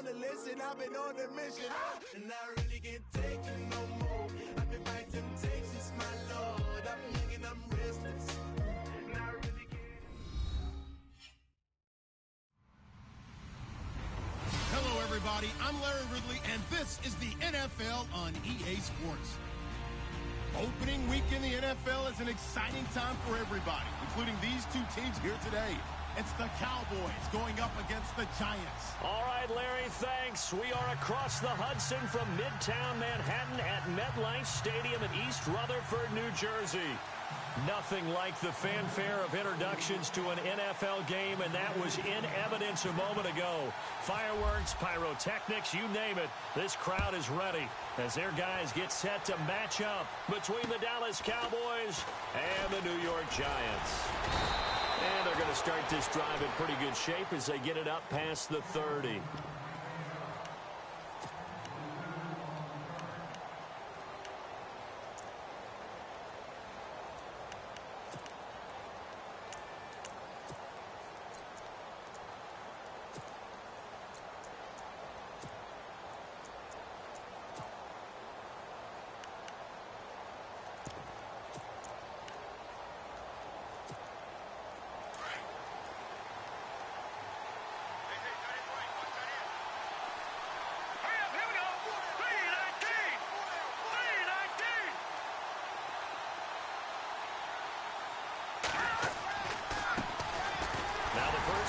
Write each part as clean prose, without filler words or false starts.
on the list and I've been on a mission. And I really can't take it no more. I've been fighting temptations, my Lord. I'm young and I'm restless. And I really can't. Hello, everybody. I'm Larry Ridley, and this is the NFL on EA Sports. Opening week in the NFL is an exciting time for everybody, including these two teams here today. It's the Cowboys going up against the Giants. All right, Larry, thanks. We are across the Hudson from Midtown Manhattan at MetLife Stadium in East Rutherford, New Jersey. Nothing like the fanfare of introductions to an NFL game, and that was in evidence a moment ago. Fireworks, pyrotechnics, you name it. This crowd is ready as their guys get set to match up between the Dallas Cowboys and the New York Giants. And they're going to start this drive in pretty good shape as they get it up past the 30.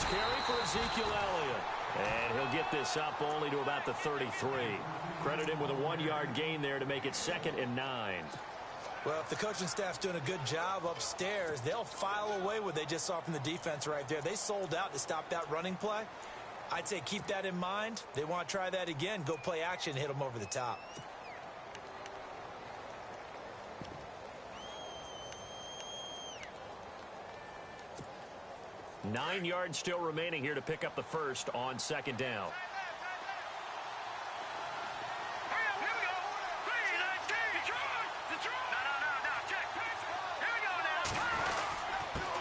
Carry for Ezekiel Elliott. And he'll get this up only to about the 33. Credit him with a 1-yard gain there to make it 2nd and 9. Well, if the coaching staff's doing a good job upstairs, they'll file away what they just saw from the defense right there. They sold out to stop that running play. I'd say keep that in mind. They want to try that again. Go play action, hit them over the top. 9 yards still remaining here to pick up the first on 2nd down.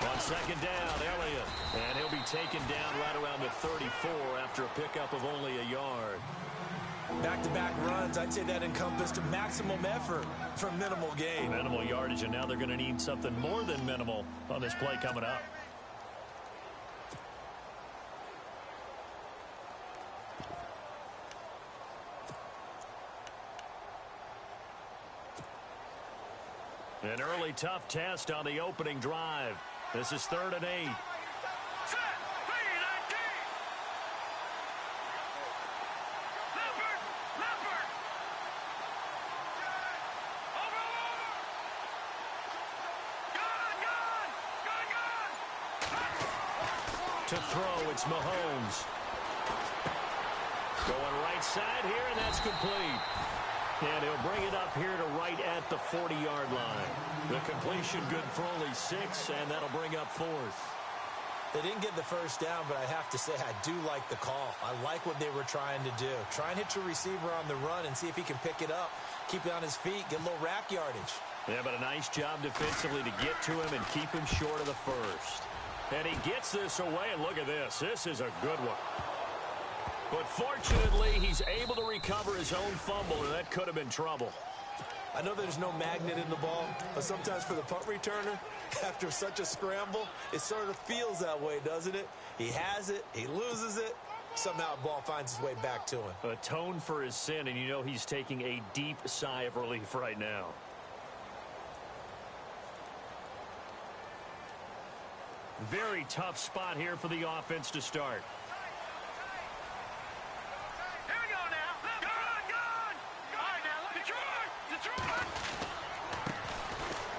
On 2nd down, Elliott. And he'll be taken down right around the 34 after a pickup of only a yard. Back-to-back runs, I'd say that encompassed maximum effort for minimal gain. Minimal yardage, and now they're going to need something more than minimal on this play coming up. An early tough test on the opening drive. This is 3rd and 8. To throw, it's Mahomes. Going right side here, and that's complete. And he'll bring it up here to right at the 40-yard line. The completion good for only 6, and that'll bring up 4th. They didn't get the first down, but I have to say I do like the call. I like what they were trying to do. Try and hit your receiver on the run and see if he can pick it up. Keep it on his feet, get a little rack yardage. Yeah, but a nice job defensively to get to him and keep him short of the first. And he gets this away, and look at this. This is a good one. But fortunately, he's able to recover his own fumble, and that could have been trouble. I know there's no magnet in the ball, but sometimes for the punt returner, after such a scramble, it sort of feels that way, doesn't it? He has it, he loses it, somehow the ball finds its way back to him. Atone for his sin, and you know he's taking a deep sigh of relief right now. Very tough spot here for the offense to start.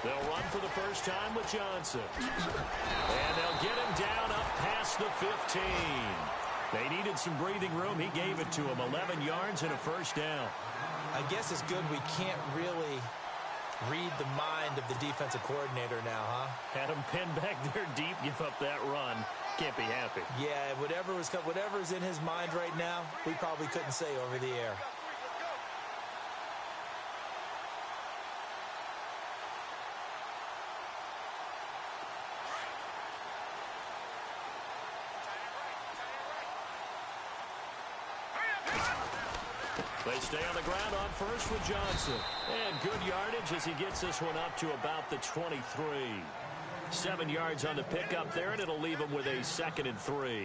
They'll run for the first time with Johnson. And they'll get him down up past the 15. They needed some breathing room. He gave it to him. 11 yards and a first down. I guess it's good we can't really read the mind of the defensive coordinator now, huh? Had him pinned back there deep, give up that run. Can't be happy. Yeah, whatever's in his mind right now, we probably couldn't say over the air. They stay on the ground on first with Johnson. And good yardage as he gets this one up to about the 23. 7 yards on the pickup there, and it'll leave him with a 2nd and 3.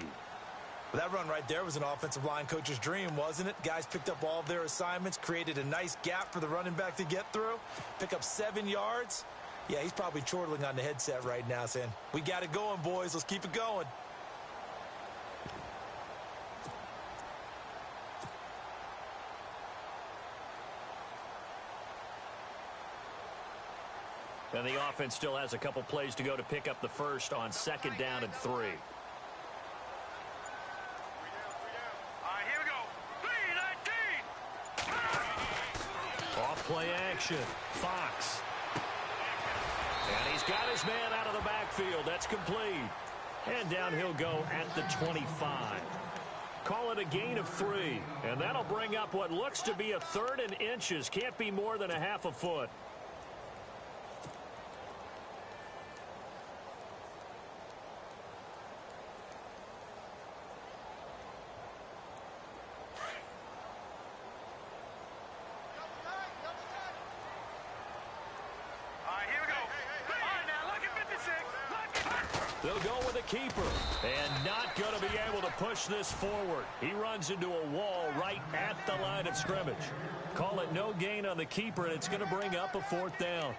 Well, that run right there was an offensive line coach's dream, wasn't it? Guys picked up all of their assignments, created a nice gap for the running back to get through, pick up 7 yards. Yeah, he's probably chortling on the headset right now saying, we got it going, boys. Let's keep it going. And the offense still has a couple plays to go to pick up the first on 2nd down and 3. Off-play action. Fox. And he's got his man out of the backfield. That's complete. And down he'll go at the 25. Call it a gain of 3. And that'll bring up what looks to be a 3rd and inches. Can't be more than a half a foot. They'll go with a keeper and not going to be able to push this forward. He runs into a wall right at the line of scrimmage. Call it no gain on the keeper, and it's going to bring up a 4th down.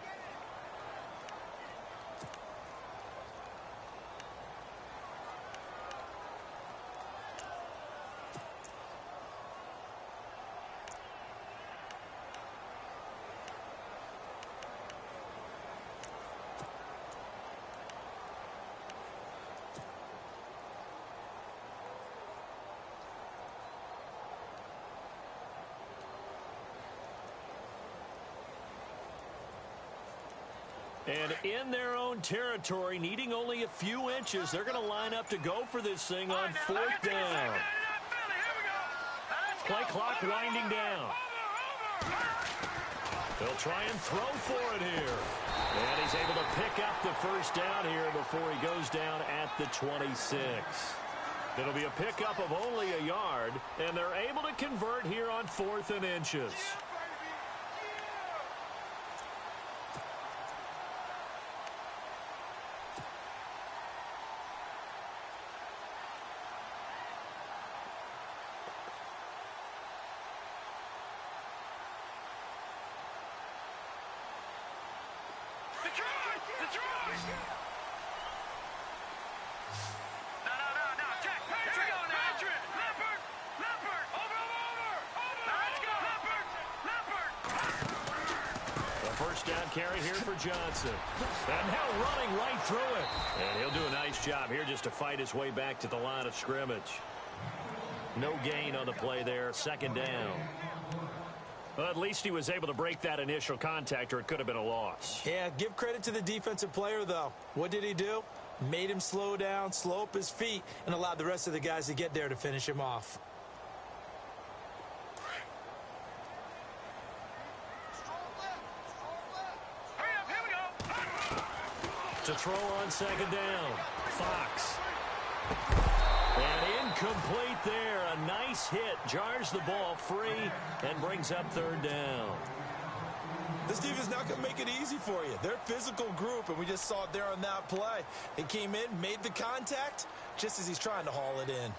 And in their own territory, needing only a few inches, they're going to line up to go for this thing on 4th down. Play clock winding down. They'll try and throw for it here. And he's able to pick up the first down here before he goes down at the 26. It'll be a pickup of only a yard, and they're able to convert here on 4th and inches. First down carry here for Johnson. And now running right through it. And he'll do a nice job here just to fight his way back to the line of scrimmage. No gain on the play there. 2nd down. Well, at least he was able to break that initial contact, or it could have been a loss. Yeah, give credit to the defensive player, though. What did he do? Made him slow down, slow up his feet, and allowed the rest of the guys to get there to finish him off. To throw on 2nd down. Fox. And incomplete there. A nice hit. Jars the ball free and brings up 3rd down. This defense not going to make it easy for you. They're a physical group, and we just saw it there on that play. They came in, made the contact, just as he's trying to haul it in.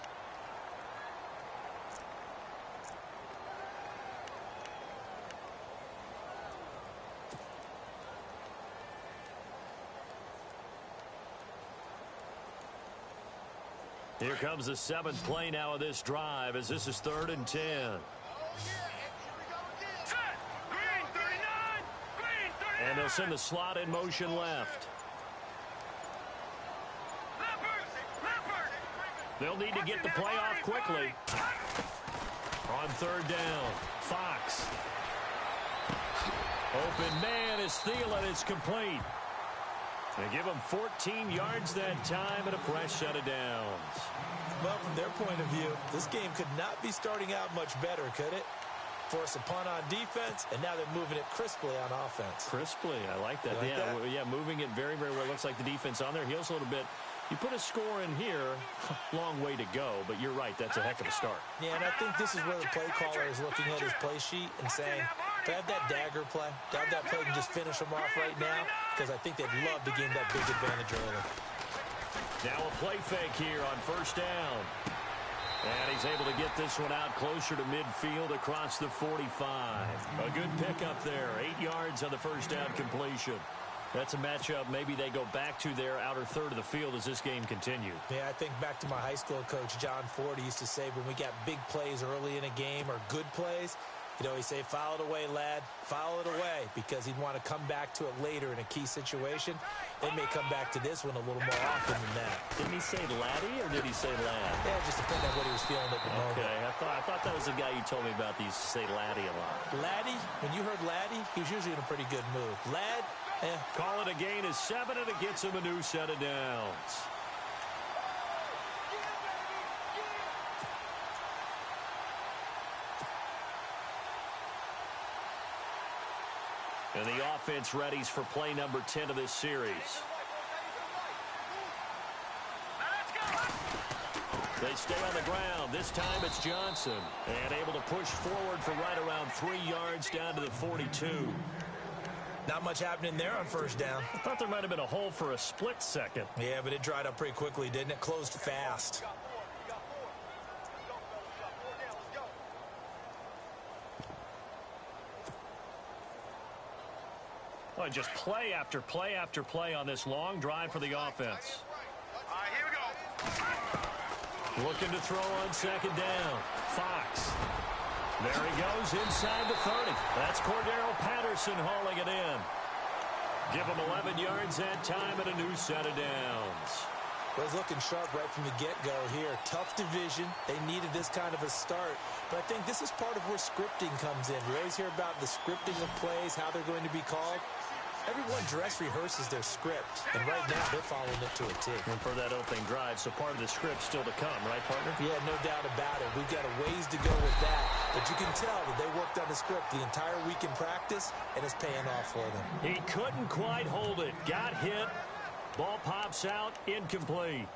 Here comes the 7th play now of this drive, as this is 3rd and 10. And they'll send the slot in motion left. They'll need to get the play off quickly. On 3rd down, Fox. Open man is Thielen. It's complete. They give him 14 yards that time and a fresh set of downs. Well, from their point of view, this game could not be starting out much better, could it? Force a punt on defense, and now they're moving it crisply on offense. Crisply, I like that. You like that? Yeah, moving it very, very well. Looks like the defense on their heels a little bit. You put a score in here, long way to go, but you're right, that's a heck of a start. Yeah, and I think this is where the play caller is looking at his play sheet and saying, to have that dagger play, to have that play and just finish them off right now, because I think they'd love to gain that big advantage early. Now a play fake here on first down. And he's able to get this one out closer to midfield across the 45. A good pickup there, 8 yards on the first down completion. That's a matchup maybe they go back to their outer third of the field as this game continues. Yeah, I think back to my high school coach, John Ford. He used to say when we got big plays early in a game or good plays, he'd always say, foul it away, lad, foul it away, because he'd want to come back to it later in a key situation. They may come back to this one a little more often than that. Didn't he say laddie or did he say lad? Yeah, just depending on what he was feeling at the moment. Okay, I thought that was the guy you told me about that used to say laddie a lot. Laddie, when you heard laddie, he was usually in a pretty good mood. Lad, Call it a gain of 7, and it gets him a new set of downs. And the offense readies for play number 10 of this series. They stay on the ground. This time it's Johnson. And able to push forward for right around 3 yards down to the 42. Not much happening there on first down. I thought there might have been a hole for a split second. Yeah, but it dried up pretty quickly, didn't it? Closed fast. Oh, just play after play after play on this long drive for the offense. Here we go. Looking to throw on second down. Fox. There he goes inside the 30. That's Cordero Patterson hauling it in. Give him 11 yards that time and a new set of downs. Well, he's looking sharp right from the get-go here. Tough division. They needed this kind of a start. But I think this is part of where scripting comes in. We always hear about the scripting of plays, how they're going to be called. Everyone dress rehearses their script, and right now they're following it to a T. And for that opening drive, so part of the script still to come, right, partner? Yeah, no doubt about it. We've got a ways to go with that, but you can tell that they worked on the script the entire week in practice, and it's paying off for them. He couldn't quite hold it. Got hit. Ball pops out, incomplete.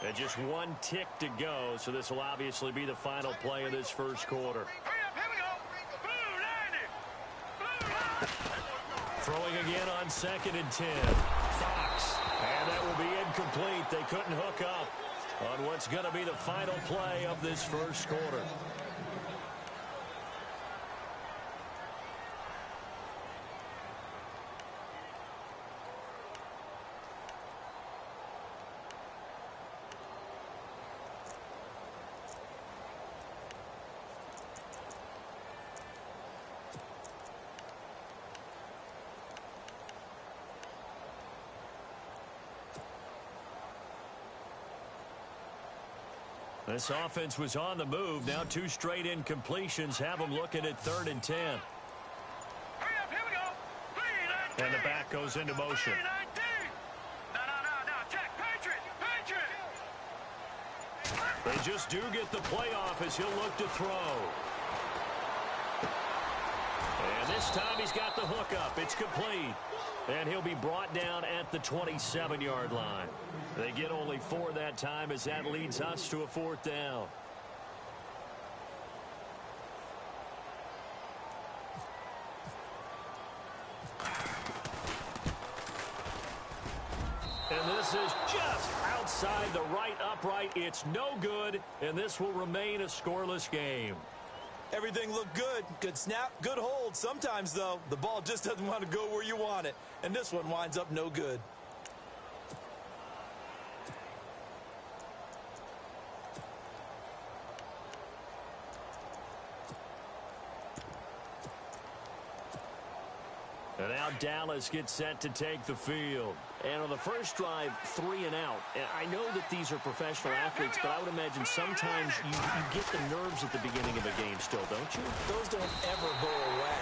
And just one tick to go, so this will obviously be the final play of this first quarter. Throwing again on 2nd and 10. Fox. And that will be incomplete. They couldn't hook up on what's going to be the final play of this first quarter. This offense was on the move. Now 2 straight incompletions have them looking at 3rd and 10. And the back goes into motion. They just do get the playoff as he'll look to throw. And this time he's got the hookup. It's complete. And he'll be brought down at the 27-yard line. They get only 4 that time as that leads us to a 4th down. And this is just outside the right upright. It's no good, and this will remain a scoreless game. Everything looked good. Good snap, good hold. Sometimes, though, the ball just doesn't want to go where you want it. And this one winds up no good. And now Dallas gets set to take the field. And on the first drive, 3 and out. And I know that these are professional athletes, but I would imagine sometimes you get the nerves at the beginning of a game still, don't you? Those don't ever go away.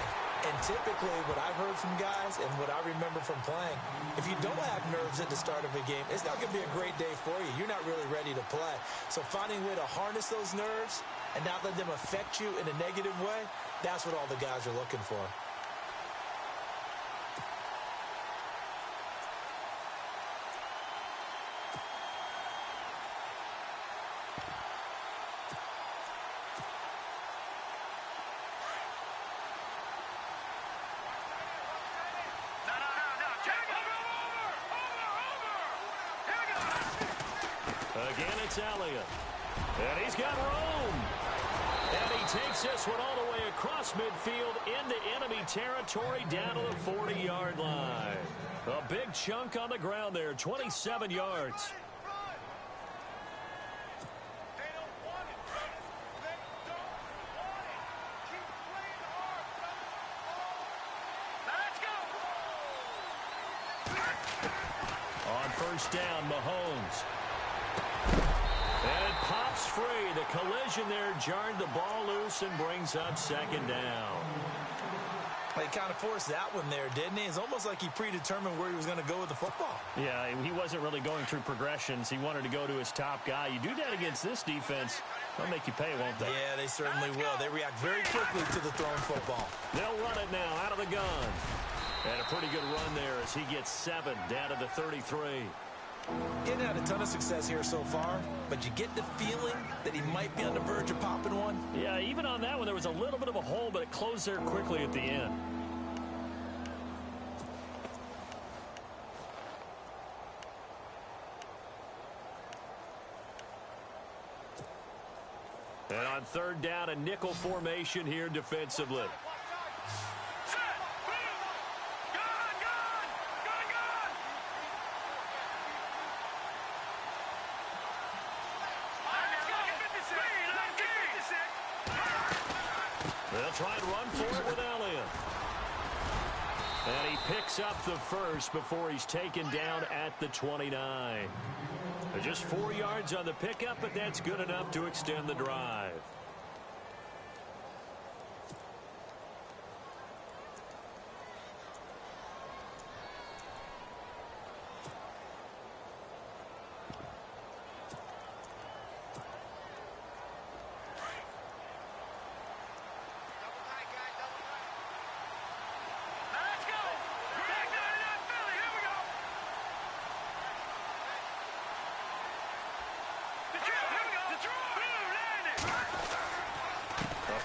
And typically what I've heard from guys and what I remember from playing, if you don't have nerves at the start of a game, it's not going to be a great day for you. You're not really ready to play. So finding a way to harness those nerves and not let them affect you in a negative way, that's what all the guys are looking for. Again, it's Elliott. And he's got room. And he takes this one all the way across midfield into enemy territory down to the 40-yard line. A big chunk on the ground there, 27 yards. On first down, Mahomes. And it pops free. The collision there jarred the ball loose and brings up second down. He kind of forced that one there, didn't he? It's almost like he predetermined where he was going to go with the football. Yeah, he wasn't really going through progressions. He wanted to go to his top guy. You do that against this defense, they'll make you pay, won't they? Yeah, they certainly will. They react very quickly to the thrown football. They'll run it now out of the gun. And a pretty good run there as he gets 7 down to the 33. He hadn't had a ton of success here so far, but you get the feeling that he might be on the verge of popping one. Yeah, even on that one, there was a little bit of a hole, but it closed there quickly at the end. And on third down, a nickel formation here defensively. They'll try and run for it with Elliott. And he picks up the first before he's taken down at the 29. Just 4 yards on the pickup, but that's good enough to extend the drive.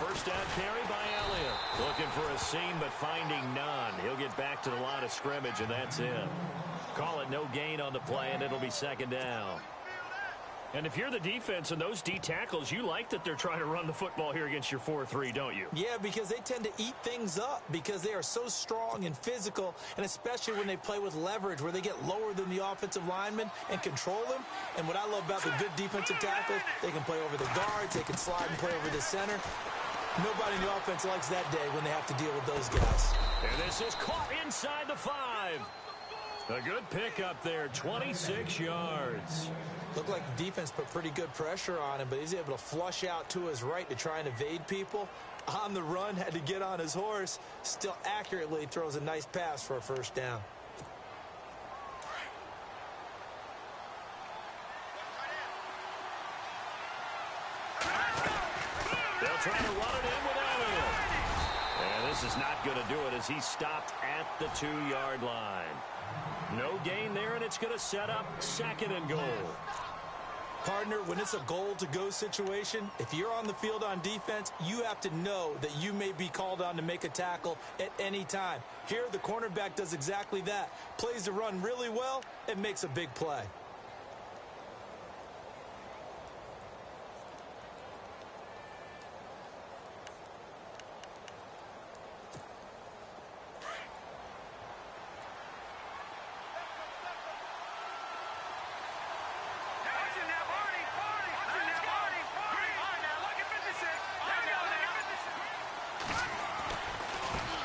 First down carry by Elliott. Looking for a seam, but finding none. He'll get back to the line of scrimmage, and that's it. Call it no gain on the play, and it'll be second down. And if you're the defense and those D tackles, you like that they're trying to run the football here against your 4-3, don't you? Yeah, because they tend to eat things up because they are so strong and physical, and especially when they play with leverage where they get lower than the offensive linemen and control them. And what I love about the good defensive tackles, they can play over the guards, they can slide and play over the center. Nobody in the offense likes that day when they have to deal with those guys. And this is caught inside the 5. A good pickup there, 26 yards. Looked like the defense put pretty good pressure on him, but he's able to flush out to his right to try and evade people. On the run, had to get on his horse. Still accurately throws a nice pass for a first down. They'll try to run it in with Elliott. And this is not going to do it as he's stopped at the 2-yard line. No gain there, and it's going to set up second and goal. Partner, when it's a goal-to-go situation, if you're on the field on defense, you have to know that you may be called on to make a tackle at any time. Here, the cornerback does exactly that. Plays the run really well and makes a big play.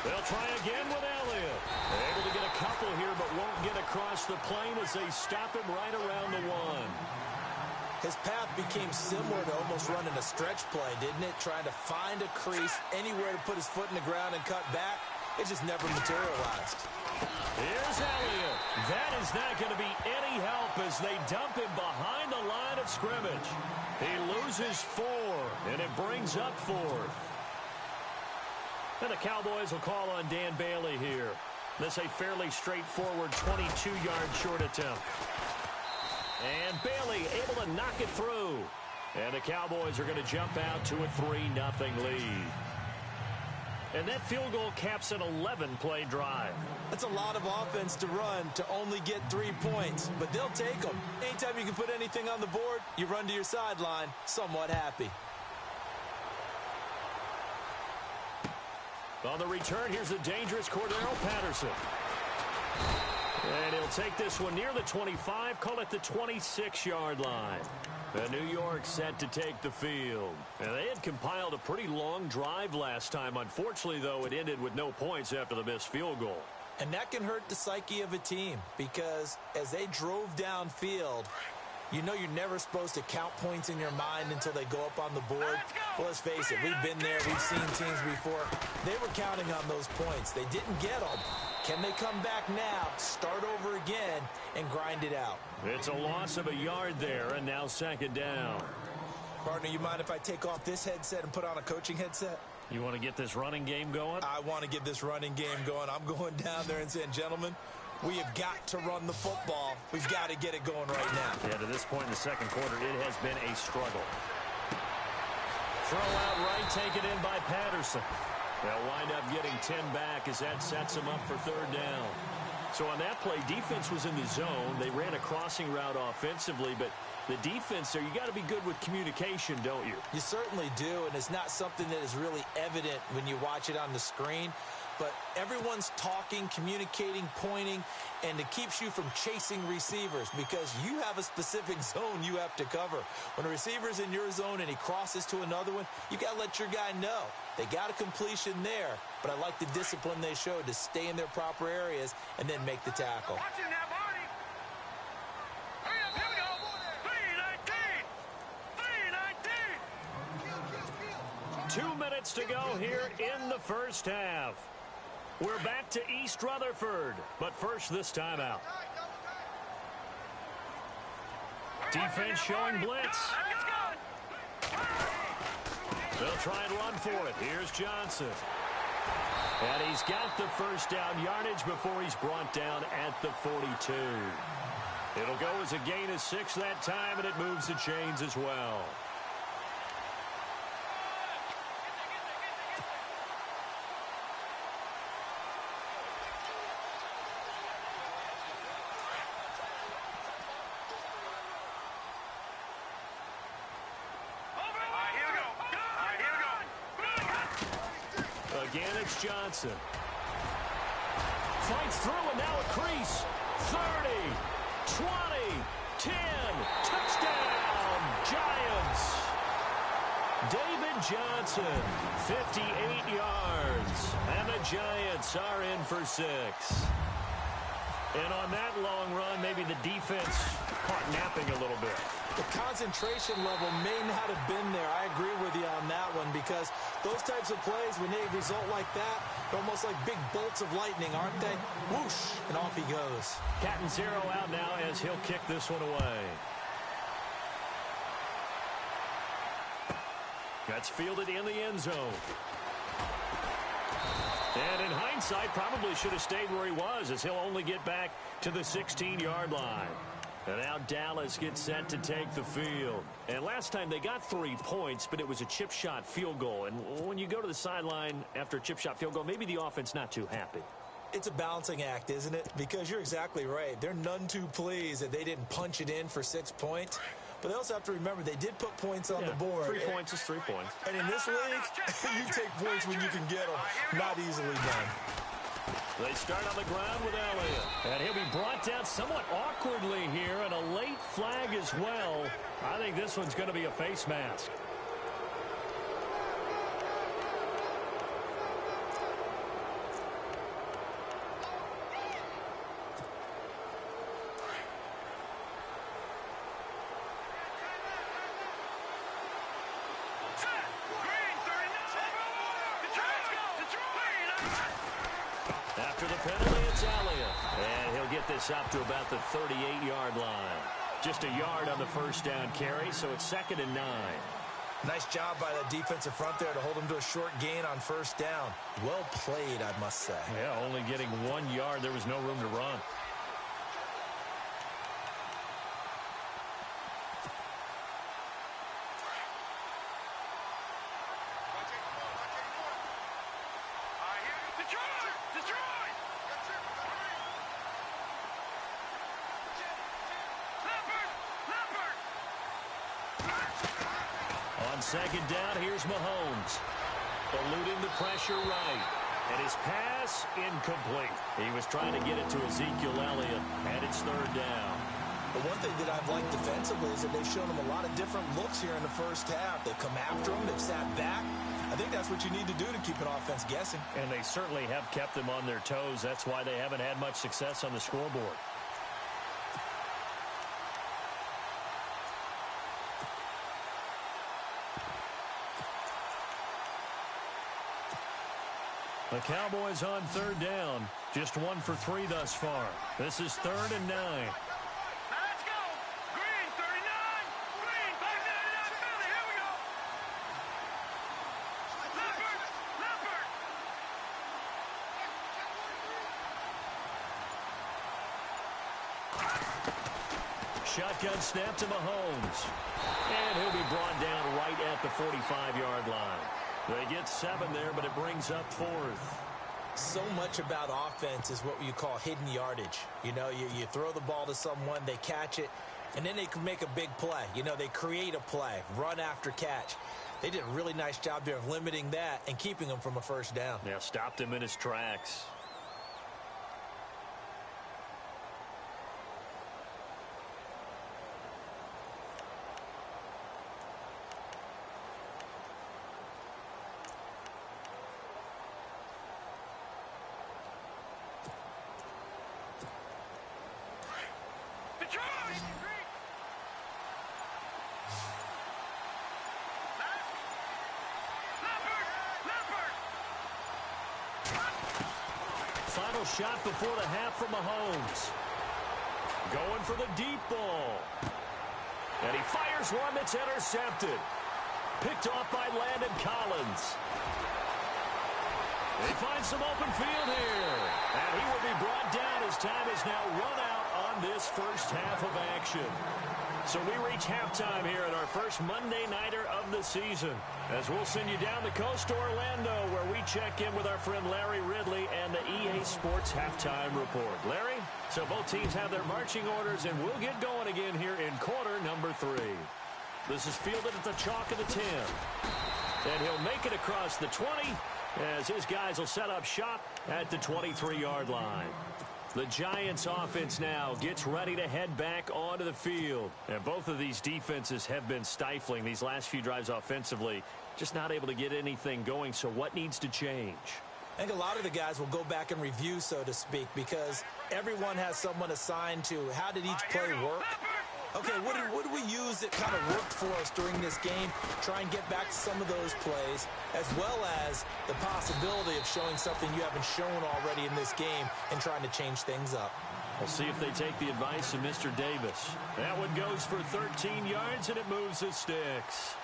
They'll try again with Elliott. They're able to get a couple here, but won't get across the plane as they stop him right around the 1. His path became similar to almost running a stretch play, didn't it? Trying to find a crease, anywhere to put his foot in the ground and cut back. It just never materialized. Here's Elliott. That is not going to be any help as they dump him behind the line of scrimmage. He loses 4, and it brings up 4th. And the Cowboys will call on Dan Bailey here. This a fairly straightforward 22-yard short attempt. And Bailey able to knock it through. And the Cowboys are going to jump out to a 3-0 lead. And that field goal caps an 11-play drive. That's a lot of offense to run to only get 3 points, but they'll take them. Anytime you can put anything on the board, you run to your sideline somewhat happy. On the return, here's a dangerous Cordero Patterson. And he'll take this one near the 25, call it the 26-yard line. And New York set to take the field. And they had compiled a pretty long drive last time. Unfortunately, though, it ended with no points after the missed field goal. And that can hurt the psyche of a team because as they drove downfield, you know you're never supposed to count points in your mind until they go up on the board. Well, let's face it, we've been there, we've seen teams before. They were counting on those points. They didn't get them. Can they come back now, start over again, and grind it out? It's a loss of a yard there, and now second down. Partner, you mind if I take off this headset and put on a coaching headset? You want to get this running game going? I want to get this running game going. I'm going down there and saying, gentlemen, we have got to run the football. We've got to get it going right now. Yeah, to this point in the second quarter, it has been a struggle. Throw out right, taken in by Patterson. They'll wind up getting 10 back as that sets them up for third down. So on that play, defense was in the zone. They ran a crossing route offensively, but the defense there, you got to be good with communication, don't you? You certainly do, and it's not something that is really evident when you watch it on the screen. But everyone's talking, communicating, pointing, and it keeps you from chasing receivers because you have a specific zone you have to cover. When a receiver's in your zone and he crosses to another one, you got to let your guy know. They got a completion there, but I like the discipline they showed to stay in their proper areas and then make the tackle. Watching that, Marty. Hurry up, here we go. 3:19. 2 minutes to go here in the first half. We're back to East Rutherford, but first this timeout. Defense showing blitz. They'll try and run for it. Here's Johnson. And he's got the first down yardage before he's brought down at the 42. It'll go as a gain of 6 that time, and it moves the chains as well. Again, it's Johnson. Fights through, and now a crease. 30, 20, 10. Touchdown, Giants. David Johnson, 58 yards. And the Giants are in for 6. And on that long run, maybe the defense caught napping a little bit. The concentration level may not have been there. I agree with you on that one because those types of plays, when they result like that, they're almost like big bolts of lightning, aren't they? Whoosh, and off he goes. Cat and zero out now as he'll kick this one away. That's fielded in the end zone. And in hindsight, probably should have stayed where he was as he'll only get back to the 16-yard line. And now Dallas gets set to take the field. And last time they got 3 points, but it was a chip shot field goal. And when you go to the sideline after a chip shot field goal, maybe the offense not too happy. It's a balancing act, isn't it? Because you're exactly right. They're none too pleased that they didn't punch it in for 6 points. But they also have to remember they did put points on the board. 3 points is 3 points. And in this league, you take points when you can get them. Not easily done. They start on the ground with Elliott. And he'll be brought down somewhat awkwardly here, and a late flag as well. I think this one's going to be a face mask. After the penalty, it's Elliott. And he'll get this up to about the 38-yard line. Just a yard on the first down carry, so it's 2nd and 9. Nice job by that defensive front there to hold him to a short gain on first down. Well played, I must say. Yeah, only getting 1 yard. There was no room to run. On second down, here's Mahomes. Eluding the pressure right. And his pass, incomplete. He was trying to get it to Ezekiel Elliott, and it's third down. But one thing that I've liked defensively is that they've shown him a lot of different looks here in the first half. They've come after him. They've sat back. I think that's what you need to do to keep an offense guessing. And they certainly have kept them on their toes. That's why they haven't had much success on the scoreboard. The Cowboys on third down. Just 1 for 3 thus far. This is 3rd and 9. Let's go. Green, 39. Green, back 99, Philly. Here we go. Leopard, Leopard. Shotgun snap to Mahomes. And he'll be brought down right at the 45-yard line. They get 7 there, but it brings up 4th. So much about offense is what you call hidden yardage. You know, you throw the ball to someone, they catch it, and then they can make a big play. You know, they create a play, run after catch. They did a really nice job there of limiting that and keeping him from a first down. Yeah, stopped him in his tracks. Final shot before the half from Mahomes. Going for the deep ball. And he fires one that's intercepted. Picked off by Landon Collins. They find some open field here. And he will be brought down as time is now run out on this first half of action. So we reach halftime here at our first Monday Nighter of the season, as we'll send you down the coast to Orlando, where we check in with our friend Larry Ridley and the EA Sports Halftime Report. Larry, so both teams have their marching orders, and we'll get going again here in quarter number 3. This is fielded at the chalk of the 10. And he'll make it across the 20, as his guys will set up shop at the 23-yard line. The Giants offense now gets ready to head back onto the field. And both of these defenses have been stifling these last few drives offensively. Just not able to get anything going. So what needs to change? I think a lot of the guys will go back and review, so to speak, because everyone has someone assigned to how did each play work. Okay, what do we use that kind of worked for us during this game? Try and get back to some of those plays, as well as the possibility of showing something you haven't shown already in this game and trying to change things up. We'll see if they take the advice of Mr. Davis. That one goes for 13 yards, and it moves the sticks.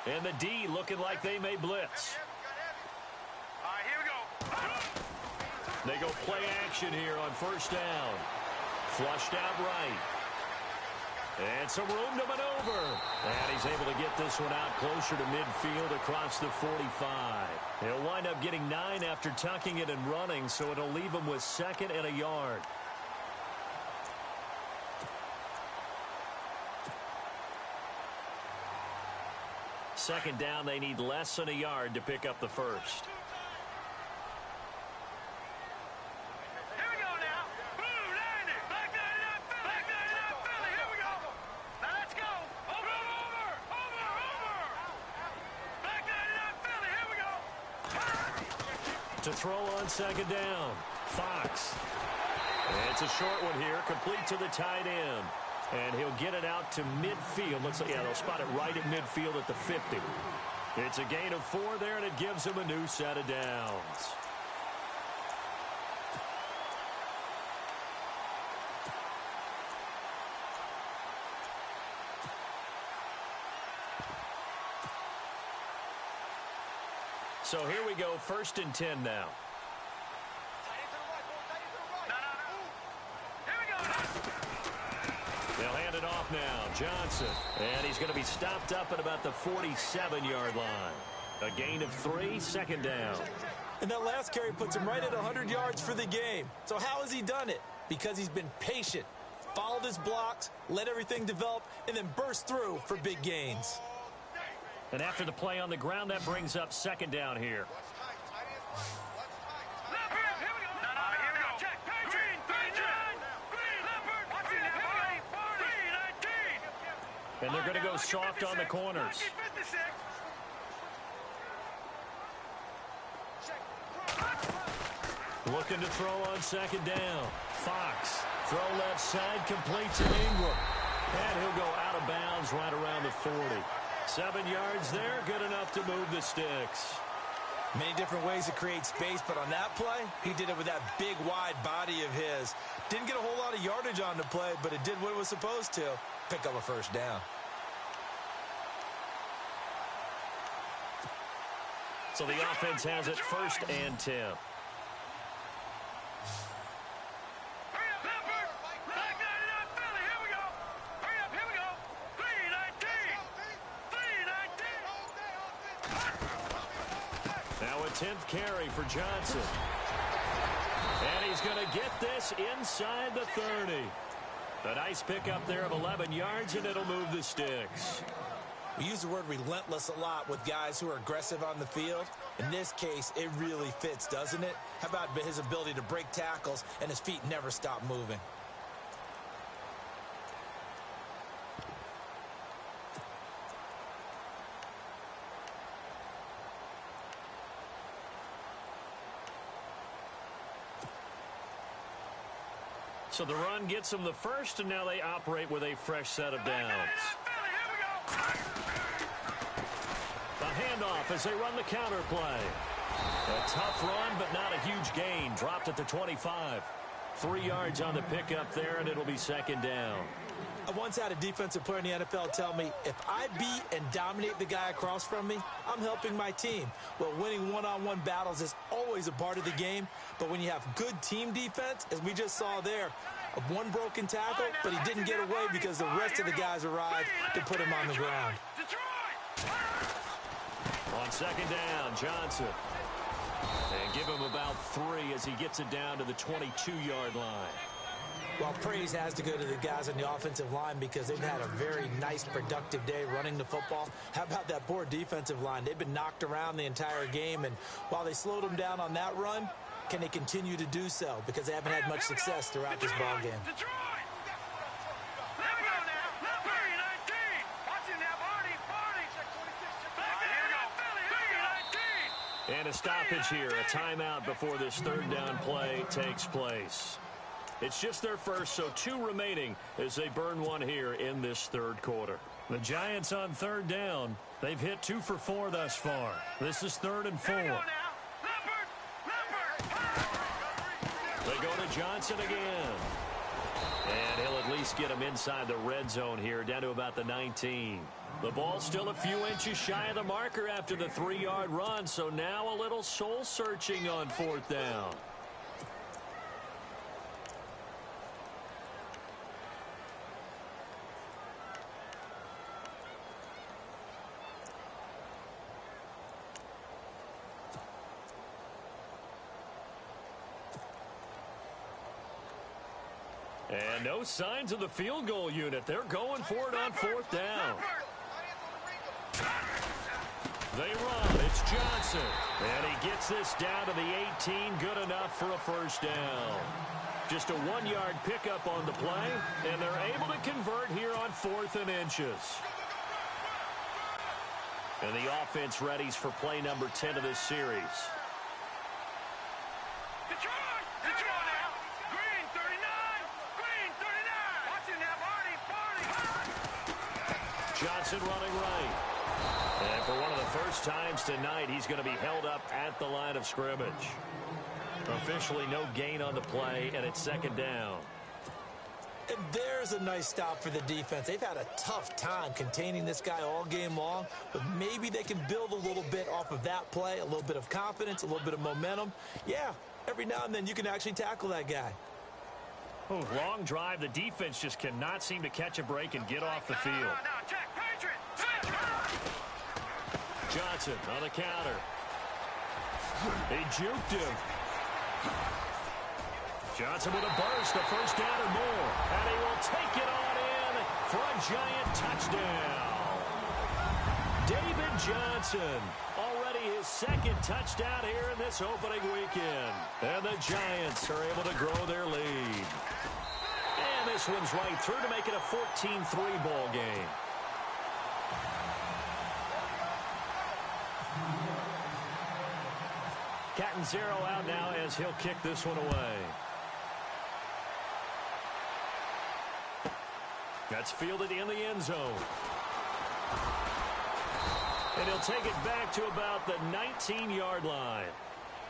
And the D looking like they may blitz. All right, here we go. They go play action here on first down. Flushed out right. And some room to maneuver. And he's able to get this one out closer to midfield across the 45. He'll wind up getting 9 after tucking it and running, so it'll leave him with 2nd and a yard. Second down, they need less than a yard to pick up the first. Here we go now. Boom, landed. Back 99 Philly. Back 99 Philly. Here we go. Now let's go. Over. Back 99 Philly. Here we go. To throw on second down, Fox. It's a short one here, complete to the tight end. And he'll get it out to midfield. Looks like, yeah, they'll spot it right at midfield at the 50. It's a gain of 4 there, and it gives him a new set of downs. So here we go, 1st and 10 now. They'll hand it off now. Johnson. And he's going to be stopped up at about the 47-yard line. A gain of 3, second down. And that last carry puts him right at 100 yards for the game. So how has he done it? Because he's been patient, followed his blocks, let everything develop, and then burst through for big gains. And after the play on the ground, that brings up second down here. And they're going to go soft on the corners. Looking to throw on second down. Fox, throw left side, complete to Ingram. And he'll go out of bounds right around the 40. 7 yards there, good enough to move the sticks. Many different ways to create space, but on that play, he did it with that big, wide body of his. Didn't get a whole lot of yardage on the play, but it did what it was supposed to. Pick up a first down. So the offense has it 1st and 10. Now a 10th carry for Johnson. And he's going to get this inside the 30. A nice pickup there of 11 yards, and it'll move the sticks. We use the word relentless a lot with guys who are aggressive on the field. In this case, it really fits, doesn't it? How about his ability to break tackles and his feet never stop moving? So the run gets them the first, and now they operate with a fresh set of downs. The handoff as they run the counter play. A tough run, but not a huge gain. Dropped at the 25. 3 yards on the pickup there, and it'll be second down. I once had a defensive player in the NFL tell me, if I beat and dominate the guy across from me, I'm helping my team. Well, winning one-on-one battles is always a part of the game, but when you have good team defense, as we just saw there, one broken tackle, but he didn't get away because the rest of the guys arrived to put him on the ground. On second down, Johnson. And give him about 3 as he gets it down to the 22-yard line. Well, praise has to go to the guys on the offensive line because they've had a very nice, productive day running the football. How about that poor defensive line? They've been knocked around the entire game, and while they slowed them down on that run, can they continue to do so? Because they haven't had much success throughout this ball game. And a stoppage here, a timeout before this third down play takes place. It's just their first, so 2 remaining as they burn one here in this third quarter. The Giants on third down. They've hit 2 for 4 thus far. This is 3rd and 4. They go to Johnson again. And he'll at least get him inside the red zone here, down to about the 19. The ball still a few inches shy of the marker after the 3-yard run, so now a little soul-searching on 4th down. And no signs of the field goal unit. They're going for it on 4th down. They run. It's Johnson. And he gets this down to the 18. Good enough for a first down. Just a 1-yard pickup on the play. And they're able to convert here on 4th and inches. And the offense readies for play number 10 of this series. Johnson running right. And for one of the first times tonight, he's going to be held up at the line of scrimmage. Officially no gain on the play, and it's second down. And there's a nice stop for the defense. They've had a tough time containing this guy all game long, but maybe they can build a little bit off of that play, a little bit of confidence, a little bit of momentum. Yeah, every now and then you can actually tackle that guy. Oh, long drive. The defense just cannot seem to catch a break and get off the field. No, check, Patriot. Johnson on the counter. He juked him. Johnson with a burst, a first down or more. And he will take it on in for a giant touchdown. David Johnson, already his second touchdown here in this opening weekend. And the Giants are able to grow their lead. And this one's right through to make it a 14-3 ball game. Cat and zero out now as he'll kick this one away. That's fielded in the end zone. And he'll take it back to about the 19-yard line.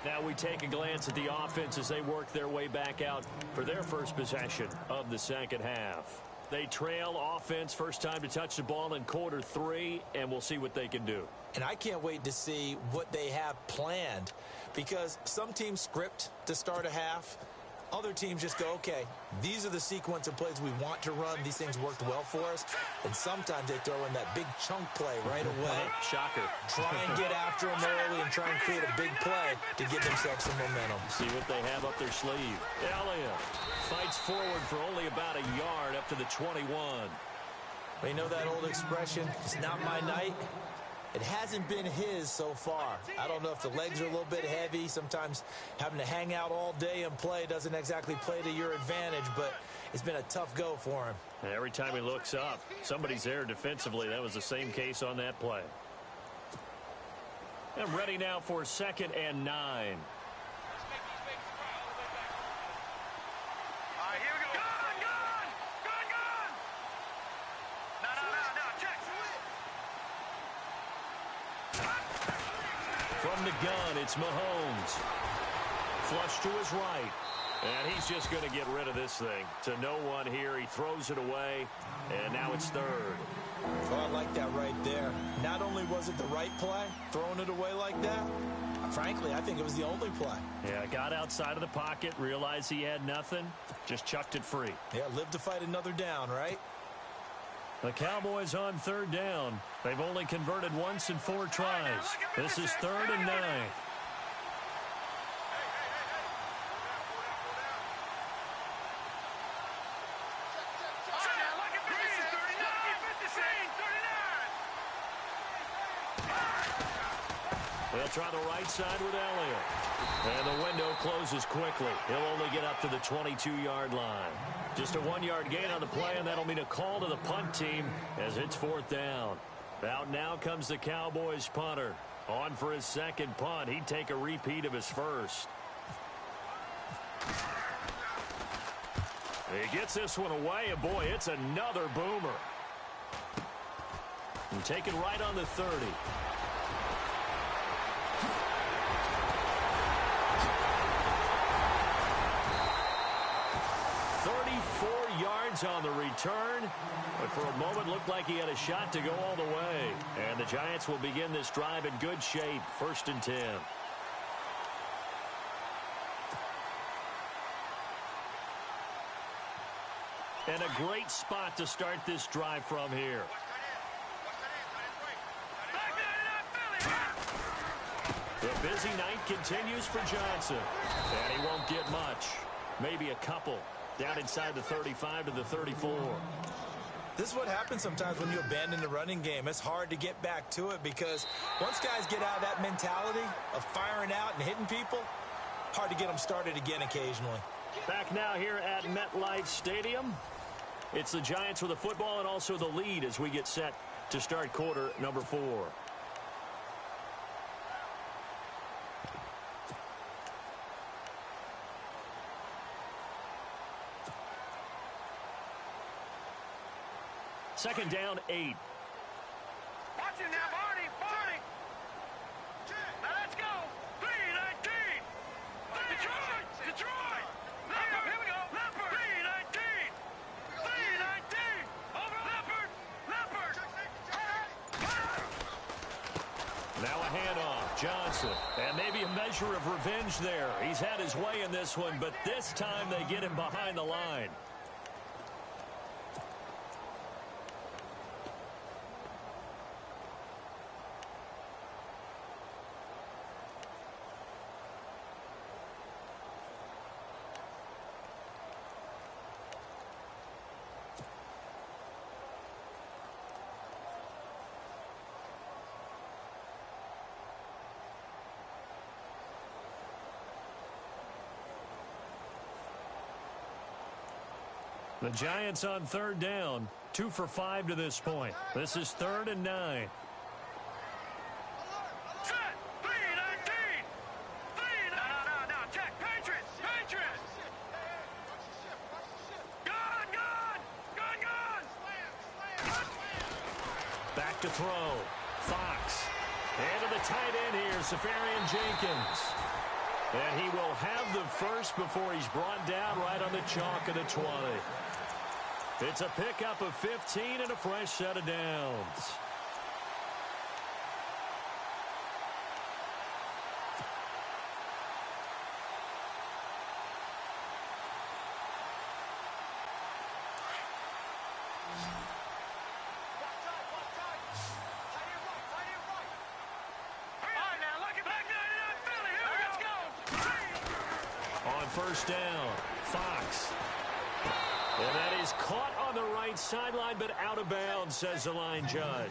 Now we take a glance at the offense as they work their way back out for their first possession of the second half. They trail offense first time to touch the ball in quarter 3, and we'll see what they can do. And I can't wait to see what they have planned, because some teams script to start a half. Other teams just go, okay, these are the sequence of plays we want to run. These things worked well for us. And sometimes they throw in that big chunk play right away. Shocker. Try and get after them early and try and create a big play to give themselves some momentum. See what they have up their sleeve. Elliott fights forward for only about a yard up to the 21. You know that old expression, it's not my night? It hasn't been his so far. I don't know if the legs are a little bit heavy. Sometimes having to hang out all day and play doesn't exactly play to your advantage, but it's been a tough go for him. Every time he looks up, somebody's there defensively. That was the same case on that play. And ready now for 2nd and 9. All right, here we go. Gun! No, check. From the gun, it's Mahomes. Flush to his right. And he's just going to get rid of this thing. To no one here. He throws it away. And now it's 3rd. Oh, I like that right there. Not only was it the right play, throwing it away like that, frankly, I think it was the only play. Yeah, got outside of the pocket, realized he had nothing, just chucked it free. Yeah, live to fight another down, right? The Cowboys on 3rd down. They've only converted once in 4 tries. This is 3rd and 9. They'll try the right side with Elliott. And the window closes quickly. He'll only get up to the 22-yard line. Just a 1-yard gain on the play, and that'll mean a call to the punt team as it's 4th down. Out now comes the Cowboys punter. On for his second punt. He'd take a repeat of his first. He gets this one away, and boy, it's another boomer. And take it right on the 30. 34 yards on the return, but for a moment looked like he had a shot to go all the way. And the Giants will begin this drive in good shape, 1st and 10. And a great spot to start this drive from here. The busy night continues for Johnson. And he won't get much. Maybe a couple. Down inside the 35 to the 34. This is what happens sometimes when you abandon the running game. It's hard to get back to it because once guys get out of that mentality of firing out and hitting people, hard to get them started again occasionally. Back now here at MetLife Stadium. It's the Giants with the football and also the lead as we get set to start quarter number 4. Second down, 8. Watch him now, Barney. Now let's go. 3-19. Detroit. Leopard. Here we go. Leopard. 3-19. 3-19. Over Leopard. Now a handoff. Johnson. And maybe a measure of revenge there. He's had his way in this one, but this time they get him behind the line. The Giants on third down, 2 for 5 to this point. This is 3rd and 9. Set. 3-19. No. Check. Patriots. Gun. Back to throw. Fox. And to the tight end here, Safarian Jenkins. And he will have the first before he's brought down right on the chalk of the 20. It's a pickup of 15 and a fresh set of downs. On first down, Fox. And that is caught on the right sideline, but out of bounds, says the line judge.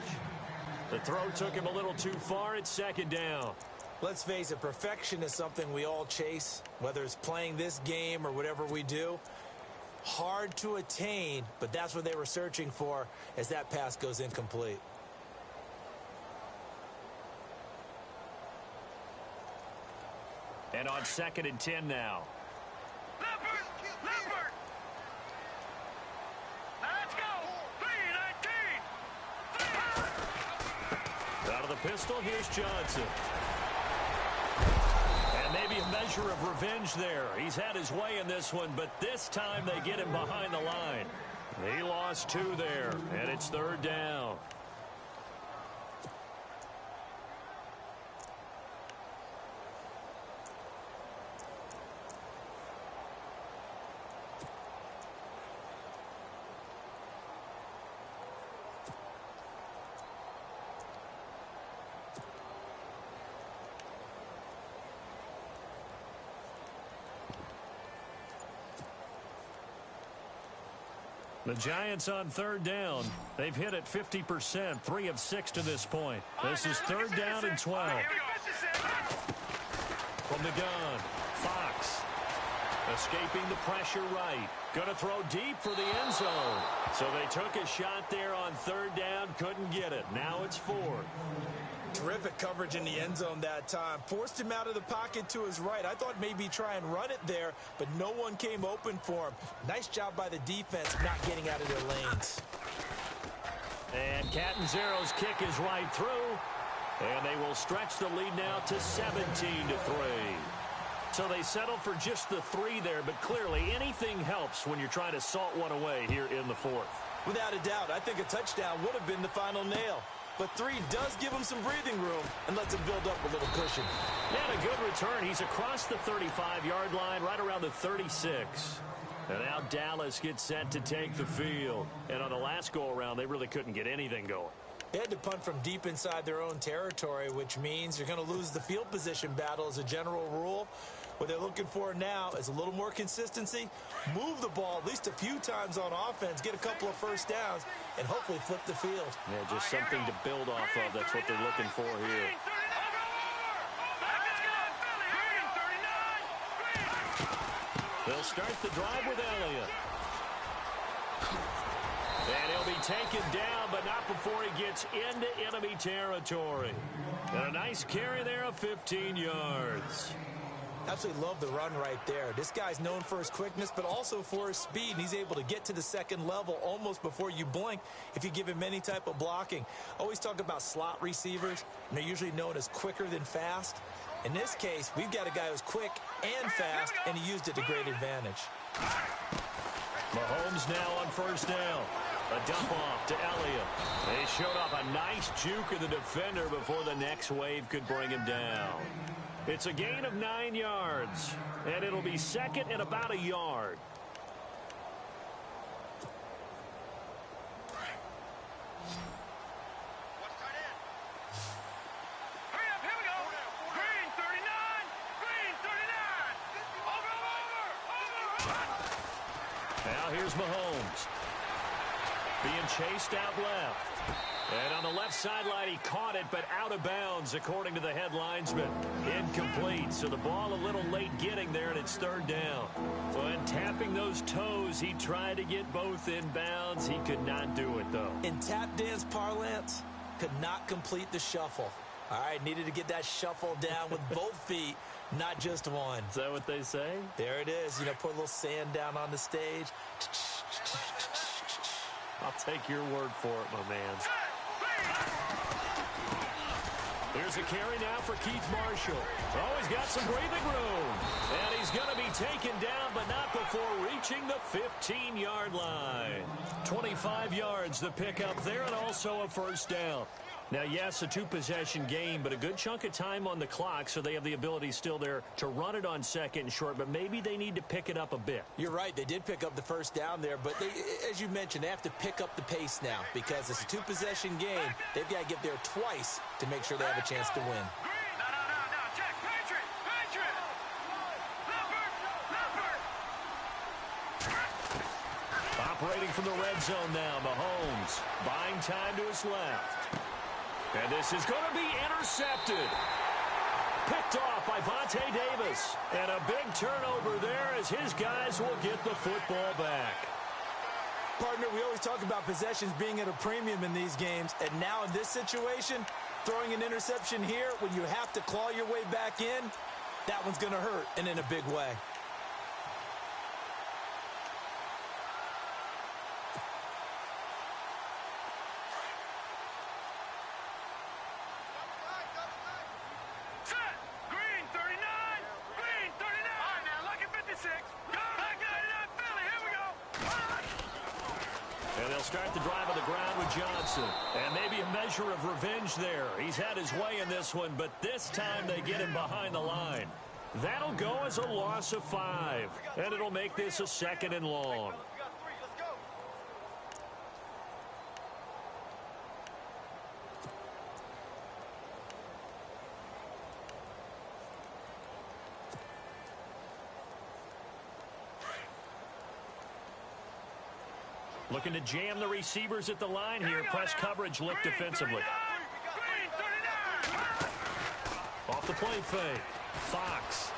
The throw took him a little too far. It's 2nd down. Let's face it, perfection is something we all chase, whether it's playing this game or whatever we do. Hard to attain, but that's what they were searching for as that pass goes incomplete. And on 2nd and 10 now. Leopard. Let's go. 3-19. Out of the pistol, here's Johnson. And maybe a measure of revenge there. He's had his way in this one, but this time they get him behind the line. He lost 2 there, and it's 3rd down. The Giants on 3rd down. They've hit it 50%, 3 of 6 to this point. This is 3rd down and 12. From the gun, Fox. Escaping the pressure right. Going to throw deep for the end zone. So they took a shot there on 3rd down, couldn't get it. Now it's 4th. Terrific coverage in the end zone that time. Forced him out of the pocket to his right. I thought maybe try and run it there, but no one came open for him. Nice job by the defense not getting out of their lanes. And Catanzaro's kick is right through. And they will stretch the lead now to 17-3. So they settle for just the 3 there, but clearly anything helps when you're trying to salt one away here in the 4th. Without a doubt, I think a touchdown would have been the final nail. But 3 does give him some breathing room and lets him build up a little cushion. Yeah, a good return. He's across the 35-yard line, right around the 36. And now Dallas gets set to take the field. And on the last go-around, they really couldn't get anything going. They had to punt from deep inside their own territory, which means you're going to lose the field position battle as a general rule. What they're looking for now is a little more consistency, move the ball at least a few times on offense, get a couple of first downs, and hopefully flip the field. Yeah, just something to build off of. That's what they're looking for here. They'll start the drive with Elliott. And he'll be taken down, but not before he gets into enemy territory. And a nice carry there of 15 yards. Absolutely love the run right there. This guy's known for his quickness, but also for his speed, and he's able to get to the second level almost before you blink if you give him any type of blocking. Always talk about slot receivers, and they're usually known as quicker than fast. In this case, we've got a guy who's quick and fast, and he used it to great advantage. Mahomes now on first down. A dump off to Elliott. They showed off a nice juke of the defender before the next wave could bring him down. It's a gain of 9 yards, and it'll be second and about a yard. Now here's Mahomes. Being chased out left. And on the left sideline, he caught it, but out of bounds, according to the head linesman. Incomplete, so the ball a little late getting there, and it's third down. When tapping those toes, he tried to get both in bounds. He could not do it, though. In tap dance parlance, could not complete the shuffle. All right, needed to get that shuffle down with both feet, not just one. Is that what they say? There it is. You know, put a little sand down on the stage. I'll take your word for it, my man. Here's a carry now for Keith Marshall. Oh, he's got some breathing room. And he's going to be taken down, but not before reaching the 15-yard line. 25 yards the pickup there, and also a first down. Now, yes, a two-possession game, but a good chunk of time on the clock, so they have the ability still there to run it on second and short, but maybe they need to pick it up a bit. You're right. They did pick up the first down there, but they, as you mentioned, they have to pick up the pace now because it's a two-possession game. They've got to get there twice to make sure they have a chance to win. Operating from the red zone now, Mahomes buying time to his left. And this is going to be intercepted. Picked off by Vontae Davis. And a big turnover there as his guys will get the football back. Partner, we always talk about possessions being at a premium in these games. And now in this situation, throwing an interception here when you have to claw your way back in, that one's going to hurt, and in a big way. Start the drive on the ground with Johnson. And maybe a measure of revenge there. He's had his way in this one, but this time they get him behind the line. That'll go as a loss of 5. And it'll make this a second and long. Looking to jam the receivers at the line here. Press coverage look defensively. Off the play fake. Fox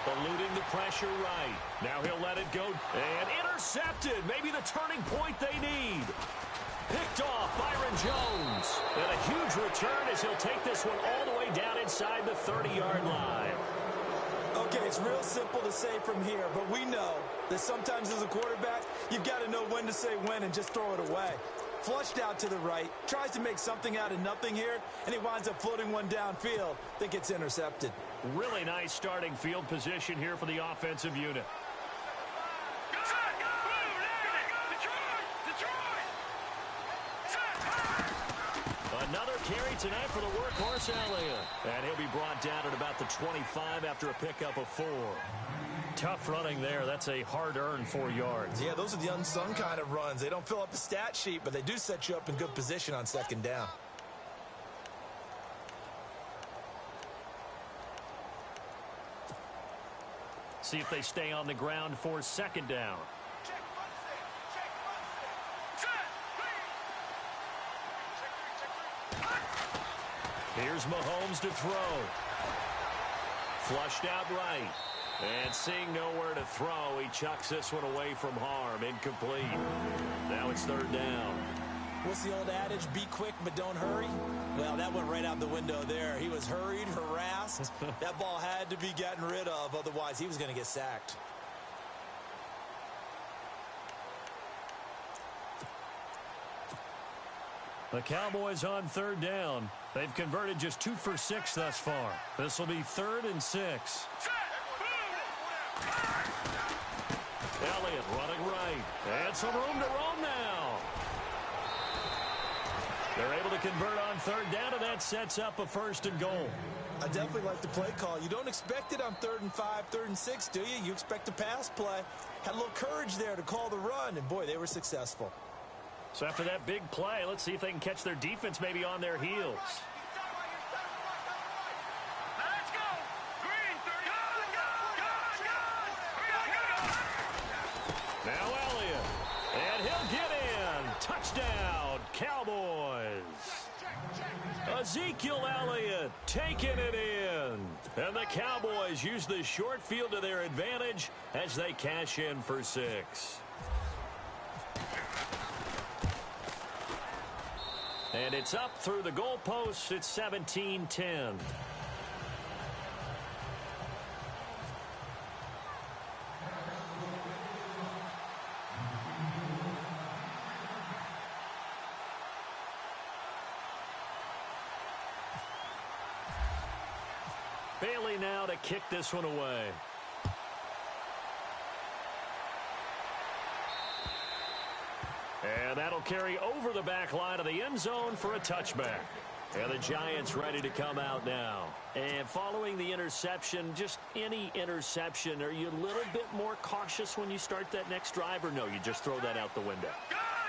eluding the pressure right. Now he'll let it go. And intercepted. Maybe the turning point they need. Picked off Byron Jones. And a huge return as he'll take this one all the way down inside the 30-yard line. Okay, it's real simple to say from here, but we know that sometimes as a quarterback, you've got to know when to say when and just throw it away. Flushed out to the right, tries to make something out of nothing here, and he winds up floating one downfield. Think it's intercepted. Really nice starting field position here for the offensive unit. Another carry tonight for the workhorse Elliott. And he'll be brought down at about the 25 after a pickup of 4. Tough running there. That's a hard-earned 4 yards. Yeah, those are the unsung kind of runs. They don't fill up the stat sheet, but they do set you up in good position on second down. See if they stay on the ground for second down. Here's Mahomes to throw. Flushed out right. And seeing nowhere to throw, he chucks this one away from harm. Incomplete. Now it's third down. What's the old adage? Be quick, but don't hurry? Well, that went right out the window there. He was hurried, harassed. That ball had to be gotten rid of. Otherwise, he was going to get sacked. The Cowboys on third down. They've converted just 2 for 6 thus far. This will be 3rd and 6. Elliott running right. And some room to roam now. They're able to convert on third down, and that sets up a 1st and goal. I definitely like the play call. You don't expect it on 3rd and 5, 3rd and 6, do you? You expect a pass play. Had a little courage there to call the run, and boy, they were successful. So after that big play, let's see if they can catch their defense maybe on their heels. Let's go. Green 30. Go. Now Elliott, and he'll get in. Touchdown, Cowboys. Ezekiel Elliott taking it in. And the Cowboys use the short field to their advantage as they cash in for 6. And it's up through the goalposts. It's 17-10. Bailey now to kick this one away. And that'll carry over the back line of the end zone for a touchback. And the Giants ready to come out now. And following the interception, just any interception, are you a little bit more cautious when you start that next drive, or no, you just throw that out the window?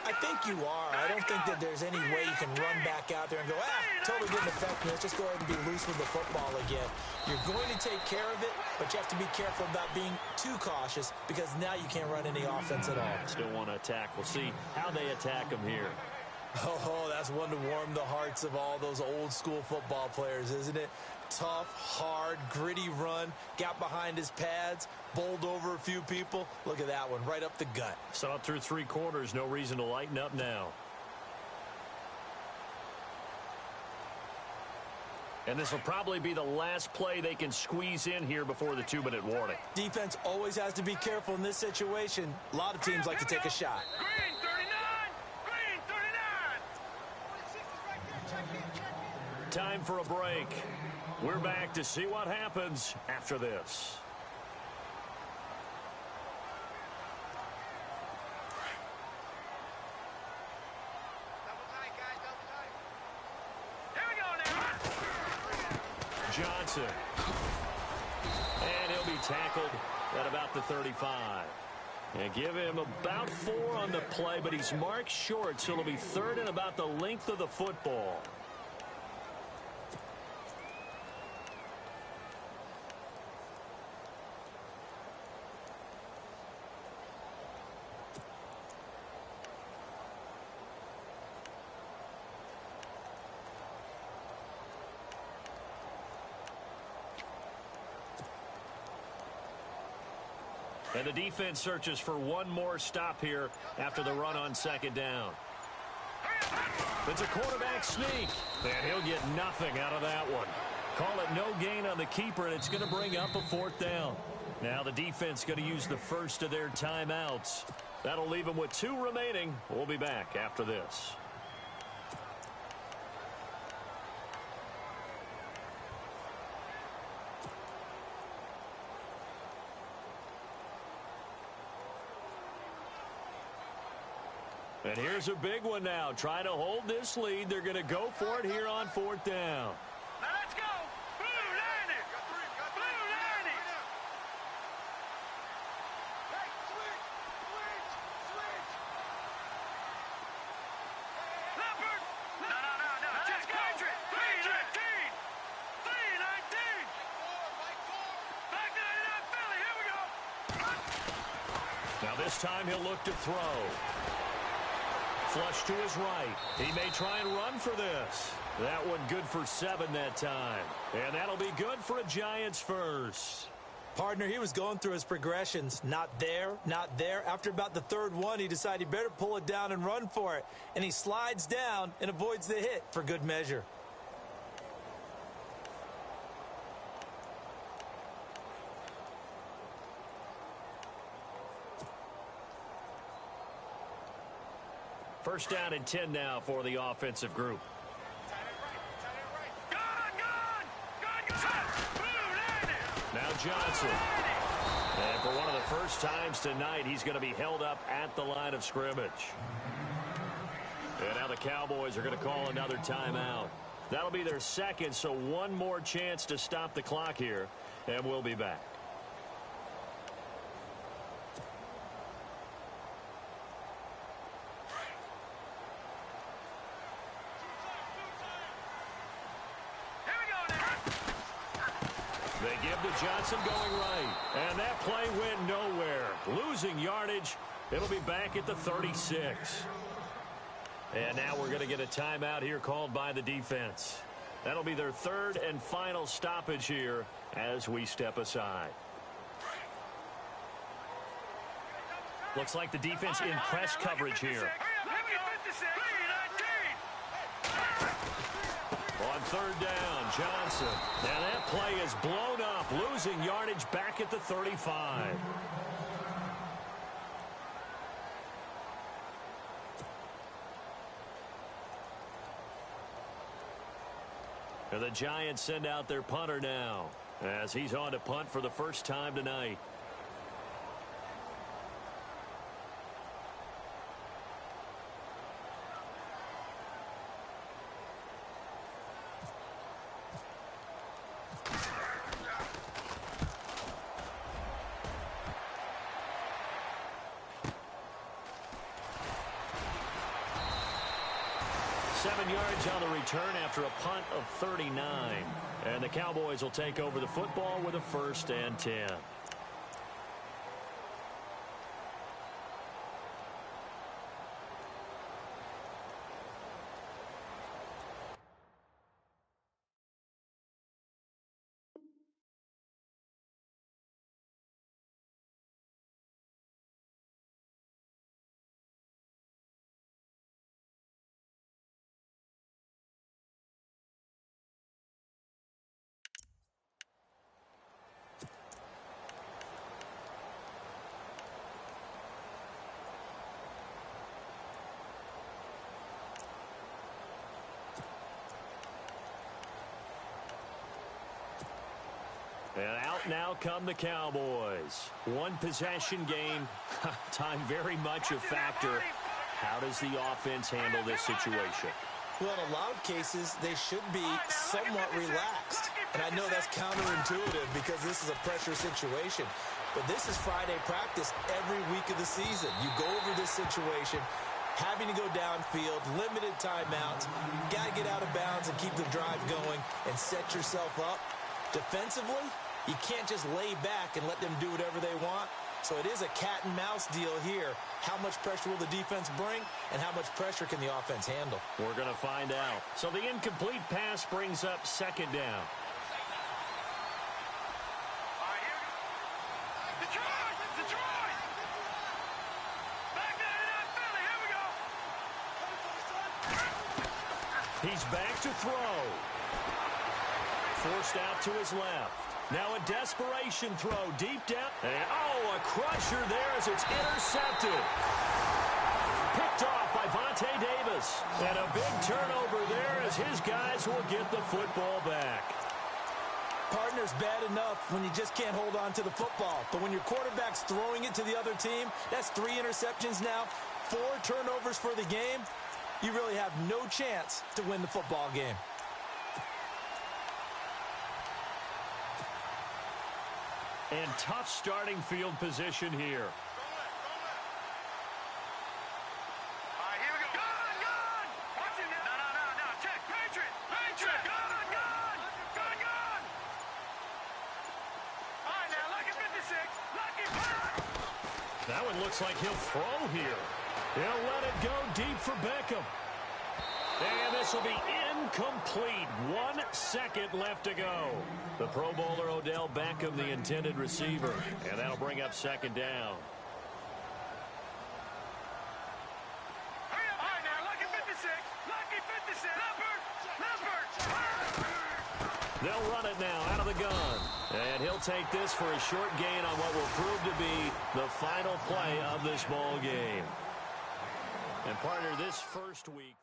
I think you are. I don't think that there's any way you can run back out there and go, totally didn't affect me. Let's just go ahead and be loose with the football again. You're going to take care of it, but you have to be careful about being too cautious because now you can't run any offense at all. Still want to attack. We'll see how they attack them here. Oh, that's one to warm the hearts of all those old school football players, isn't it? Tough, hard, gritty run, got behind his pads, bowled over a few people. Look at that one, right up the gut. Saw it through 3 quarters, no reason to lighten up now. And this will probably be the last play they can squeeze in here before the 2-minute warning. Defense always has to be careful in this situation. A lot of teams like to take a shot. Green 39. Green 39. Time for a break. We're back to see what happens after this. Here we go now. Johnson. And he'll be tackled at about the 35. And give him about 4 on the play, but he's marked short, so it'll be 3rd and about the length of the football. And the defense searches for one more stop here after the run on 2nd down. It's a quarterback sneak, and he'll get nothing out of that one. Call it no gain on the keeper, and it's going to bring up a 4th down. Now the defense going to use the first of their timeouts. That'll leave them with 2 remaining. We'll be back after this. And here's a big one now. Trying to hold this lead. They're going to go for it here on 4th down. Now let's go. Blue line it. Blue line it. Hey, switch. Leopard. No. Just Patriot. 319. 319. Back to the Philly. Here we go. Now this time he'll look to throw. Flush to his right. He may try and run for this. That one good for 7 that time. And that'll be good for a Giants first. Partner, he was going through his progressions. Not there, not there. After about the 3rd one, he decided he better pull it down and run for it. And he slides down and avoids the hit for good measure. First down and 10 now for the offensive group. Now Johnson. And for one of the first times tonight, he's going to be held up at the line of scrimmage. And now the Cowboys are going to call another timeout. That'll be their second, so one more chance to stop the clock here, and we'll be back. They give to Johnson going right. And that play went nowhere. Losing yardage. It'll be back at the 36. And now we're going to get a timeout here called by the defense. That'll be their third and final stoppage here as we step aside. Looks like the defense in press coverage here. On third down, Johnson. Now that play is blown up, losing yardage back at the 35. And the Giants send out their punter now as he's on to punt for the first time tonight. Yards on the return after a punt of 39. And the Cowboys will take over the football with a 1st and 10. And out now come the Cowboys. One possession game. Time very much a factor. How does the offense handle this situation? Well, in a lot of cases, they should be somewhat relaxed. And I know that's counterintuitive because this is a pressure situation. But this is Friday practice every week of the season. You go over this situation, having to go downfield, limited timeouts. Got to get out of bounds and keep the drive going and set yourself up. Defensively, you can't just lay back and let them do whatever they want. So it is a cat-and-mouse deal here. How much pressure will the defense bring, and how much pressure can the offense handle? We're going to find out. So the incomplete pass brings up 2nd down. Detroit! Back there in Philly, here we go! He's back to throw. Forced out to his left. Now a desperation throw deep down. And, a crusher there as it's intercepted. Picked off by Vontae Davis. And a big turnover there as his guys will get the football back. Partner's bad enough when you just can't hold on to the football. But when your quarterback's throwing it to the other team, that's 3 interceptions now, 4 turnovers for the game. You really have no chance to win the football game. And tough starting field position here. All right, here we go. Gun! Watch it now. No. Check. Patriot. Gun! All right, now, lucky 56. Lucky punch. That one looks like he'll throw here. He'll let it go deep for Beckham. And this will be incomplete. 1 second left to go. The Pro Bowler Odell Beckham, the intended receiver. And that'll bring up 2nd down. Hurry up. All right, now, lucky 56. Lucky 56. Leopard. They'll run it now out of the gun. And he'll take this for a short gain on what will prove to be the final play of this ball game. And partner, this first week...